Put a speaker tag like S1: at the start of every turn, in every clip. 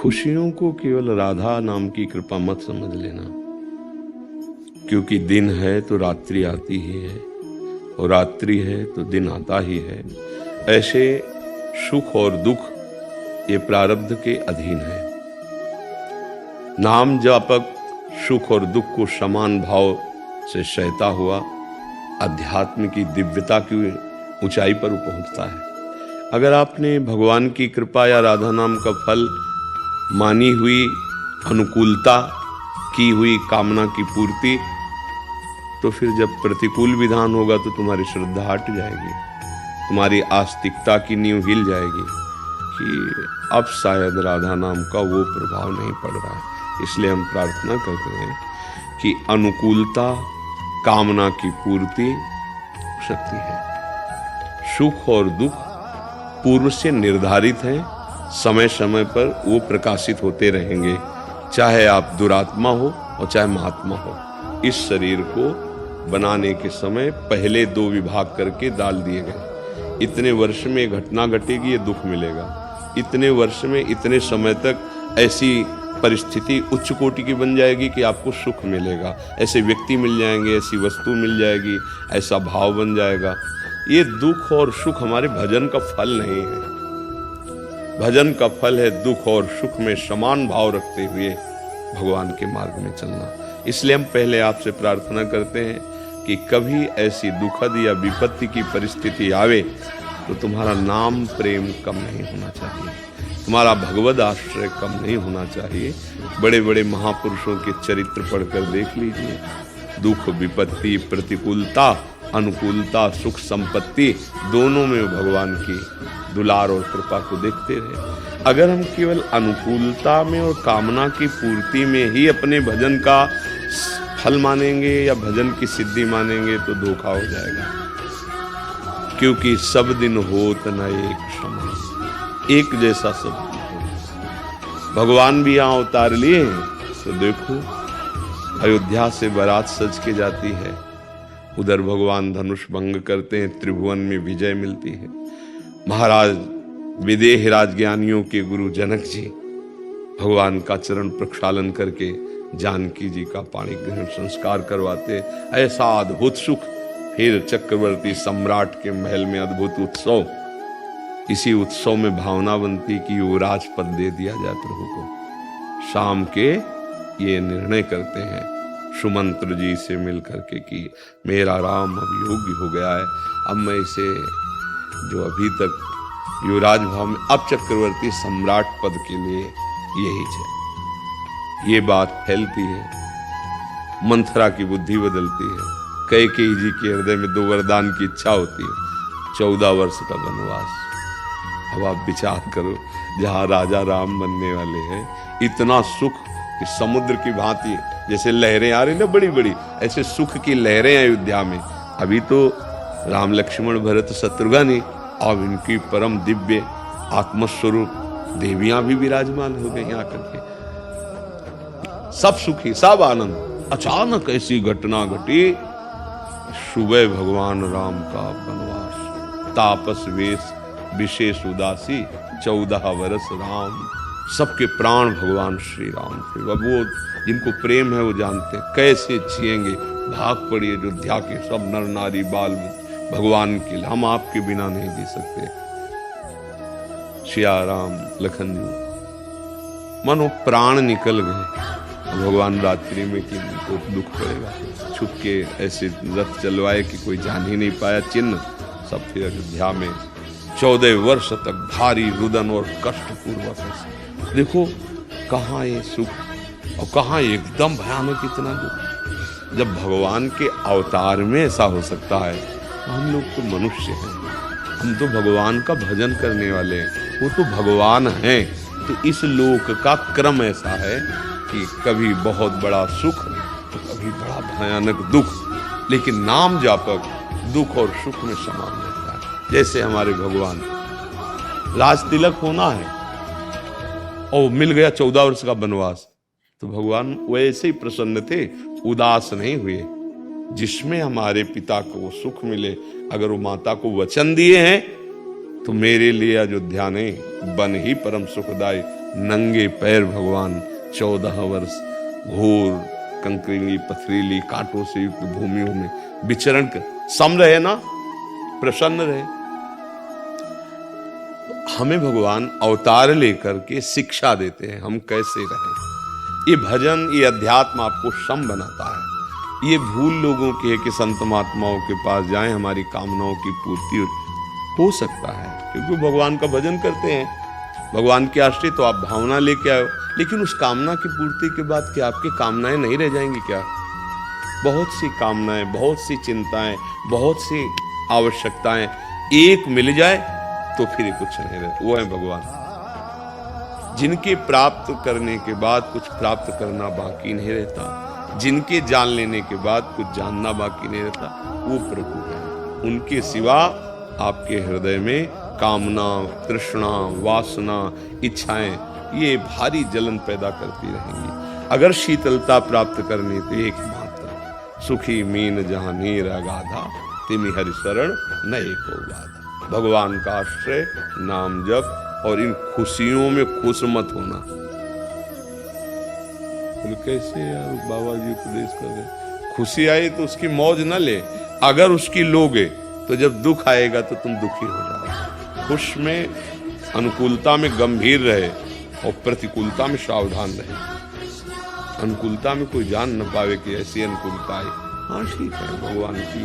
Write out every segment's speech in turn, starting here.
S1: खुशियों को केवल राधा नाम की कृपा मत समझ लेना, क्योंकि दिन है तो रात्रि आती ही है और रात्रि है तो दिन आता ही है। ऐसे सुख और दुख ये प्रारब्ध के अधीन है। नाम जापक सुख और दुख को समान भाव से सहता हुआ अध्यात्म की दिव्यता की ऊंचाई पर पहुंचता है। अगर आपने भगवान की कृपा या राधा नाम का फल मानी हुई अनुकूलता, की हुई कामना की पूर्ति, तो फिर जब प्रतिकूल विधान होगा तो तुम्हारी श्रद्धा हट जाएगी, तुम्हारी आस्तिकता की नींव हिल जाएगी कि अब शायद राधा नाम का वो प्रभाव नहीं पड़ रहा है। इसलिए हम प्रार्थना करते हैं कि अनुकूलता, कामना की पूर्ति शक्ति है। सुख और दुख पूर्व से निर्धारित हैं, समय समय पर वो प्रकाशित होते रहेंगे, चाहे आप दुरात्मा हो और चाहे महात्मा हो। इस शरीर को बनाने के समय पहले 2 विभाग करके डाल दिए गए। इतने वर्ष में घटना घटेगी, ये दुख मिलेगा। इतने वर्ष में इतने समय तक ऐसी परिस्थिति उच्च कोटि की बन जाएगी कि आपको सुख मिलेगा। ऐसे व्यक्ति मिल जाएंगे, ऐसी वस्तु मिल जाएगी, ऐसा भाव बन जाएगा। ये दुख और सुख हमारे भजन का फल नहीं है। भजन का फल है दुख और सुख में समान भाव रखते हुए भगवान के मार्ग में चलना। इसलिए हम पहले आपसे प्रार्थना करते हैं कि कभी ऐसी दुखद या विपत्ति की परिस्थिति आवे तो तुम्हारा नाम प्रेम कम नहीं होना चाहिए, तुम्हारा भगवद आश्रय कम नहीं होना चाहिए। बड़े बड़े महापुरुषों के चरित्र पढ़कर देख लीजिए। दुख, विपत्ति, प्रतिकूलता, अनुकूलता, सुख, संपत्ति, दोनों में भगवान की दुलार और कृपा को देखते रहे। अगर हम केवल अनुकूलता में और कामना की पूर्ति में ही अपने भजन का फल मानेंगे या भजन की सिद्धि मानेंगे तो धोखा हो जाएगा। क्योंकि सब दिन होत न एक समान, एक जैसा सब दिन। भगवान भी यहाँ उतार लिए तो देखो, अयोध्या से बारात सज के जाती है, उधर भगवान धनुष भंग करते हैं, त्रिभुवन में विजय मिलती है। महाराज विदेह राजज्ञानियों के गुरु जनक जी भगवान का चरण प्रक्षालन करके जानकी जी का पाणी ग्रहण संस्कार करवाते। ऐसा अद्भुत सुख। फिर चक्रवर्ती सम्राट के महल में अद्भुत उत्सव। इसी उत्सव में भावना बनती कि युवराज पद दे दिया जाए प्रभु को। शाम के ये निर्णय करते हैं सुमंत्र जी से मिल करके कि मेरा राम अब योग्य हो गया है, अब मैं इसे जो अभी तक युवराज भाव में, अब चक्रवर्ती सम्राट पद के लिए यही है। ये बात फैलती है, मंथरा की बुद्धि बदलती है। कैकेयी जी के हृदय में 2 वरदान की इच्छा होती है, 14 वर्ष का वनवास। अब आप विचार करो, जहां राजा राम बनने वाले हैं, इतना सुख कि समुद्र की भांति जैसे लहरें आ रही ना बड़ी बड़ी, ऐसे सुख की लहरें अयोध्या में। अभी तो राम लक्ष्मण भरत शत्रुघ्न, और इनकी परम दिव्य आत्मस्वरूप देवियां भी विराजमान हो गई आकर के। सब सुखी, सब आनंद। अचानक ऐसी घटना घटी, सुबह भगवान राम का वनवास, तापस वेश विशेष उदासी, 14 वर्ष राम। सबके प्राण भगवान श्री राम थे। अब वो जिनको प्रेम है वो जानते हैं कैसे जिएंगे। भाग पड़ी अयोध्या के सब नर नारी बाल भगवान के लिए। हम आपके बिना नहीं जी सकते। सिया राम, लखन जी, मानो प्राण निकल गए। भगवान रात्रि में कि इनको दुख पड़ेगा, छुप के ऐसे रथ चलवाए कि कोई जान ही नहीं पाया चिन्ह। सब फिर अयोध्या में 14 वर्ष तक भारी रुदन और कष्ट पूर्वक। देखो कहाँ ये सुख और कहाँ एकदम भयानक इतना दुख। जब भगवान के अवतार में ऐसा हो सकता है, हम लोग तो मनुष्य हैं, हम तो भगवान का भजन करने वाले हैं, वो तो भगवान हैं। तो इस लोक का क्रम ऐसा है कि कभी बहुत बड़ा सुख तो कभी बड़ा भयानक दुख, लेकिन नाम जापक दुख और सुख में समान रहता है। जैसे हमारे भगवान, राज तिलक होना है और मिल गया 14 वर्ष का वनवास, तो भगवान वैसे ही प्रसन्न थे, उदास नहीं हुए। जिसमें हमारे पिता को सुख मिले, अगर वो माता को वचन दिए हैं तो मेरे लिए अयोध्या ने बन ही परम सुखदायी, नंगे पैर भगवान 14 वर्ष घोर कंकरीली पथरीली कांटों से युक्त भूमियों में विचरण कर सम रहे ना, प्रसन्न रहे। हमें भगवान अवतार लेकर के शिक्षा देते हैं हम कैसे रहें। ये भजन, ये अध्यात्म आपको सम बनाता है। ये भूल लोगों की है कि संत महात्माओं के पास जाएं, हमारी कामनाओं की पूर्ति हो सकता है, क्योंकि भगवान का भजन करते हैं, भगवान के आश्रित, तो आप भावना लेके आए हो, लेकिन उस कामना की पूर्ति के बाद क्या आपकी कामनाएं नहीं रह जाएंगी क्या? बहुत सी कामनाएं, बहुत सी चिंताएं, बहुत सी आवश्यकताएं एक मिल जाए तो फिर कुछ नहीं रहे। वो है भगवान, जिनके प्राप्त करने के बाद कुछ प्राप्त करना बाकी नहीं रहता, जिनके जान लेने के बाद कुछ जानना बाकी नहीं रहता, वो प्रभु है। उनके सिवा आपके हृदय में कामना, तृष्णा, वासना, इच्छाएं ये भारी जलन पैदा करती रहेंगी। अगर शीतलता प्राप्त करनी तो एकमात्र सुखी मीन जहां नीर अगाधा, तिमि हरि शरण न एको बाधा। भगवान का आश्रय, नाम जप, और इन खुशियों में खुश मत होना। तो कैसे यार बाबा जी उपदेश कर रहे, खुशी आई तो उसकी मौज न ले, अगर उसकी लोगे तो जब दुख आएगा तो तुम दुखी हो जाओगे। खुश में, अनुकूलता में गंभीर रहे और प्रतिकूलता में सावधान रहे। अनुकूलता में कोई जान न पावे कि ऐसी अनुकूलता आई, हाँ ठीक है, भगवान की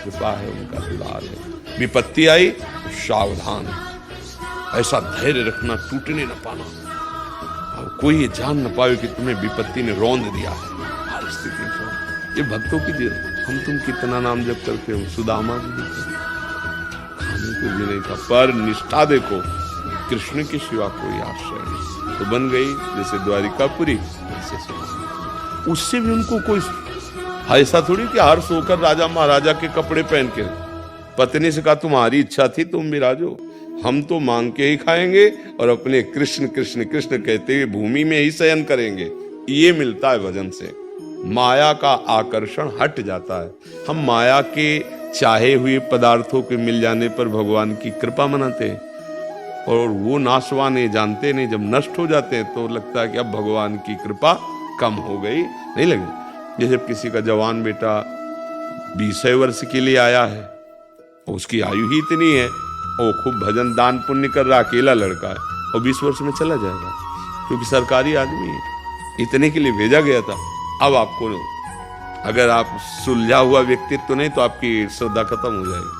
S1: कृपा है, उनका दुलार है। विपत्ति आई तो सावधान, ऐसा धैर्य रखना, टूटने न पाना, और कोई ये जान न पावे कि तुम्हें विपत्ति ने रौंद दिया है। हर स्थिति में ये भक्तों की दिल, हम तुम कितना नाम जप करते हो, सुदामा जी देखो, खाने को भी नहीं था, पर निष्ठा देखो, कृष्ण के सिवा कोई आश्रय नहीं, तो बन गई जैसे द्वारिकापुरी, वैसे उससे भी उनको कोई ऐसा थोड़ी कि हर्ष होकर राजा महाराजा के कपड़े पहन के, पत्नी से कहा तुम्हारी इच्छा थी तुम विराजो, हम तो मांग के ही खाएंगे और अपने कृष्ण कृष्ण कृष्ण कहते हुए भूमि में ही शयन करेंगे। ये मिलता है भजन से, माया का आकर्षण हट जाता है। हम माया के चाहे हुए पदार्थों के मिल जाने पर भगवान की कृपा मनाते हैं, और वो नाशवान है, जानते नहीं, जब नष्ट हो जाते हैं तो लगता है कि अब भगवान की कृपा कम हो गई, नहीं लगे। जैसे किसी का जवान बेटा 20 वर्ष के लिए आया है, उसकी आयु ही इतनी है, और खूब भजन दान पुण्य कर रहा, अकेला लड़का है, और 20 वर्ष में चला जाएगा, क्योंकि सरकारी आदमी है, इतने के लिए भेजा गया था। अब आपको, अगर आप सुलझा हुआ व्यक्तित्व नहीं तो आपकी श्रद्धा खत्म हो जाएगी।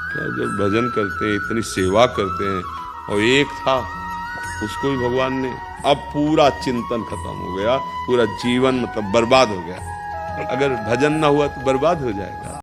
S1: क्या जब भजन करते हैं, इतनी सेवा करते हैं, और एक था उसको भी भगवान ने, अब पूरा चिंतन खत्म हो गया, पूरा जीवन मतलब बर्बाद हो गया। अगर भजन ना हुआ तो बर्बाद हो जाएगा।